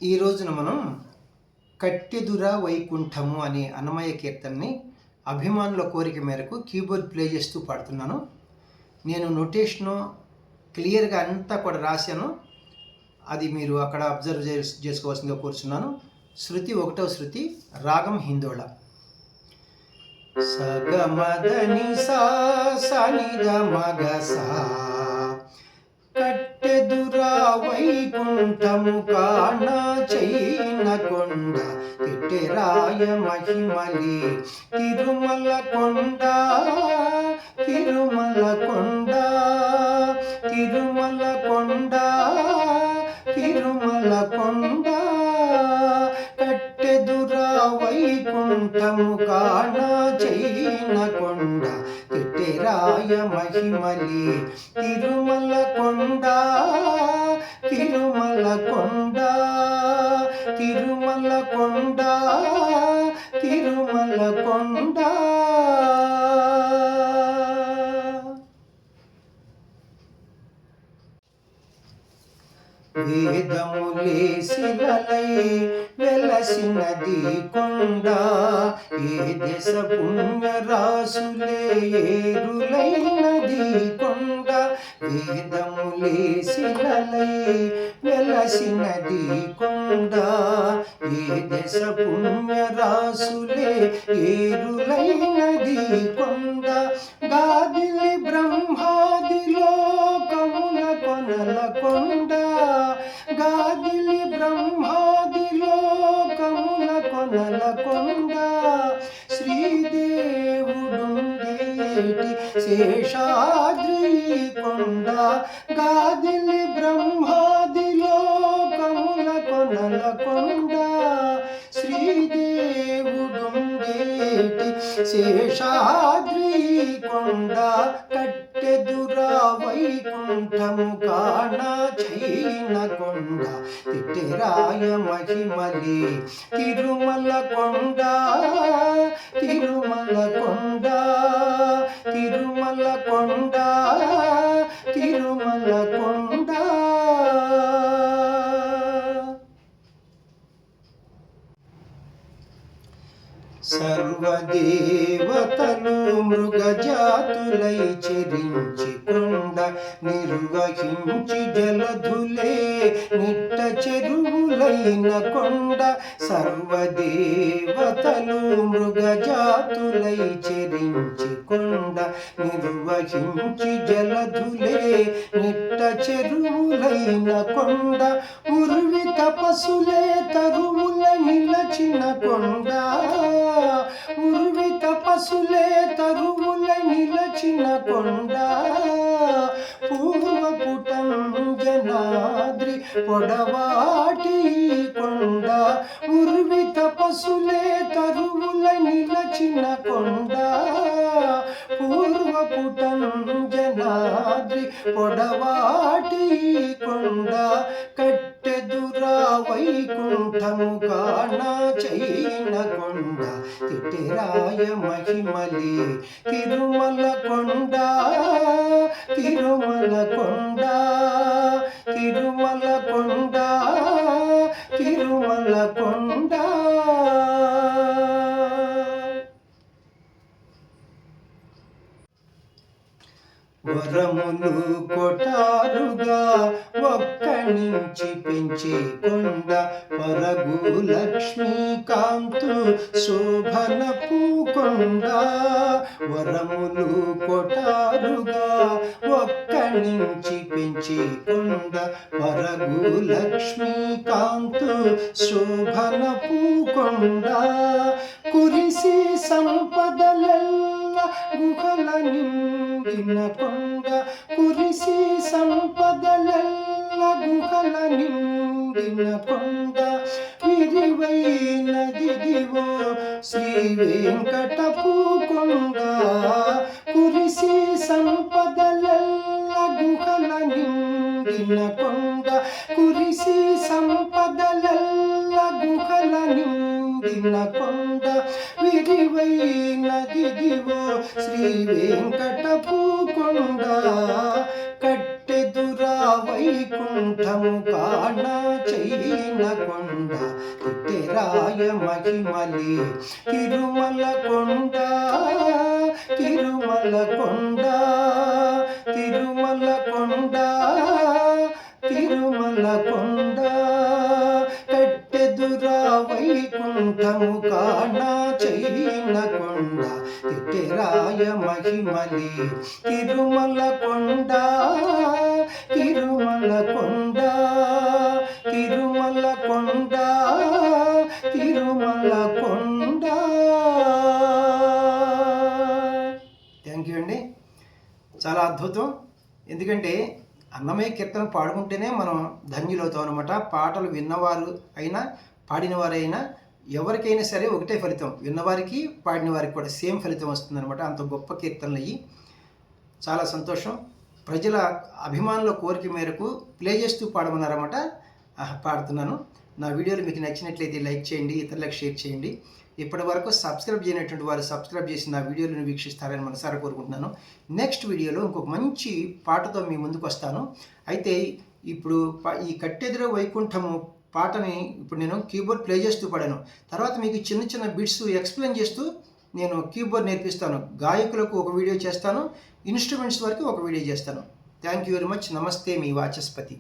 ఈ రోజున మనం కట్టెదురా వైకుంఠము అనే అన్నమయ్య కీర్తనని అభిమానుల కోరిక మేరకు కీబోర్డ్ ప్లే చేస్తూ పాడుతున్నాను. నేను నోటేషను క్లియర్గా అంతా కూడా రాశాను. అది మీరు అక్కడ అబ్జర్వ్ చేసుకోవాల్సిందిగా కోరుచున్నాను. శృతి 1వ శృతి, రాగం హిందోళ. సగమదని సా సనిద మగ సా కట్టెదురా వైకుంఠము కాణ చైన కొండ తిట్టెరాయ మహిమలి తిరుమల కొండ తిరుమల కొండ తిరుమల కొండ తిరుమల కొండ కట్టెదురా వైకుంఠము కాణ చైన కొండ తిట్టెరాయ మహిమలి తిరుమల కొండ తిరుమల కొండ తిరుమల కొండ తిరుమల కొండ. వేదములే శిలలై వెలసినది కొండ, ఏ దశ పుణ్యరాసులే ఏరులైనది కొండ. వేదములే శిలలై వెలసినది కొండ, ఏ దశ పుణ్యరాసులే ఏరులైనది కొండ. గాదిలి బ్రహ్మాది లోకముల కొనల కొండ, గాదిలి బ్రహ్మాది లోకముల కొనల కొండ. శ్రీదేవుడుండేటి శేషాద్రి కొండ, గాదిలి బ్రహ్మాది లోకముల కొనల కొండ. శ్రీదేవుడుండేటి శేషాద్రి కొండ, కట్టెదురా వైకుంఠము కాణ చైన కొండ తిట్టెరాయ మహిమలి తిరుమల కొండ తిరుమల కొండ తిరుమల కొండ తిరుమల కొండ. సర్వదేవతలు మృగజాతులై చెరించి కొండ, నిర్వహించి జలధులే నిట్ట చెరువులైన కొండ. సర్వదేవతలు మృగజాతులై చెరించి కొండ, నిర్వహించి జలధులే నిట్ట చెరువులైన కొండ. ఉర్వి తపసులే తరువుల నిలచిన కొండ, ఉర్వి తపసులే తరువుల నిలచిన కొండ. పూర్వపుటంజనాద్రి పొడవాటి కొండ, ఉర్వి తపసులే తరువుల నిలచిన కొండ. పూర్వపుటంజనాద్రి పొడవాటి కొండ, కట్టెదురా వైకుంఠము కాణ చైన కొండ తిట్టెరాయ మహిమలి తిరుమల కొండ తిరుమల కొండ తిరుమల కొండ తిరుమల కొండ. వరములు కొటారుగా ఒక్కనించి పెంచే కొండ, పరగు లక్ష్మీకాంతు శోభనపు కొండ. వరములు కొటారుగా ఒక్కనించి పెంచే కొండ, పరగు లక్ష్మీకాంతు శోభనపు కొండ. కురిసి సంపదలెల్ల గుహల నిండిన కొండ, కురిసి సంపదలెల్ల గుహల నిండిన కొండ. విరివైనదిదివో శ్రీ వెంకటపు కొండ, కురిసి సంపదలెల్ల గుహల నిండిన కొండ. కురిసి సంపదలెల్ల గుహల నిండిన కొండ. విరివైనదిదివో శ్రీ వెంకటపు కొండ, కట్టెదురా వైకుంఠము కాణ చైన కొండ తిట్టెరాయ మహిమలి తిరుమల కొండ తిరుమల కొండ తిరుమల కొండ తిరుమల కొండ కట్టెదురా వైకుంఠము కాణ చైన కొండ తిట్టెరాయ మహిమలి తిరుమల కొండ తిరుమల కొండ తిరుమల కొండ తిరుమల కొండ. థ్యాంక్ యూ అండి. చాలా అద్భుతం. ఎందుకంటే అన్నమయ్య కీర్తన పాడుకుంటేనే మనం ధన్యులవుతాం అనమాట. పాటలు విన్నవారు అయినా పాడినవారైనా ఎవరికైనా సరే ఒకటే ఫలితం, విన్నవారికి పాడిన వారికి కూడా సేమ్ ఫలితం వస్తుందన్నమాట. అంత గొప్ప కీర్తనలు అయ్యి చాలా సంతోషం. ప్రజల అభిమానుల కోరిక మేరకు ప్లే చేస్తూ పాడమన్నారన్నమాట. పాడుతున్నాను. నా వీడియోలు మీకు నచ్చినట్లయితే లైక్ చేయండి, ఇతరులకు షేర్ చేయండి. ఇప్పటి వరకు సబ్స్క్రైబ్ చేయనటువంటి వారు సబ్స్క్రైబ్ చేసి నా వీడియోలను వీక్షిస్తారని మనసారా కోరుకుంటున్నాను. నెక్స్ట్ వీడియోలో ఇంకొక మంచి పాటతో మీ ముందుకు వస్తాను. అయితే ఇప్పుడు ఈ కట్టెదుర వైకుంఠము పాటని ఇప్పుడు నేను కీబోర్డ్ ప్లే చేస్తూ పాడాను. తర్వాత మీకు చిన్న చిన్న బిట్స్ ఎక్స్ప్లెయిన్ చేస్తూ నేను కీబోర్డ్ నేర్పిస్తాను. గాయకులకు ఒక వీడియో చేస్తాను, ఇన్స్ట్రుమెంట్స్ వరకు ఒక వీడియో చేస్తాను. Thank you very much. నమస్తే, మీ వాచస్పతి.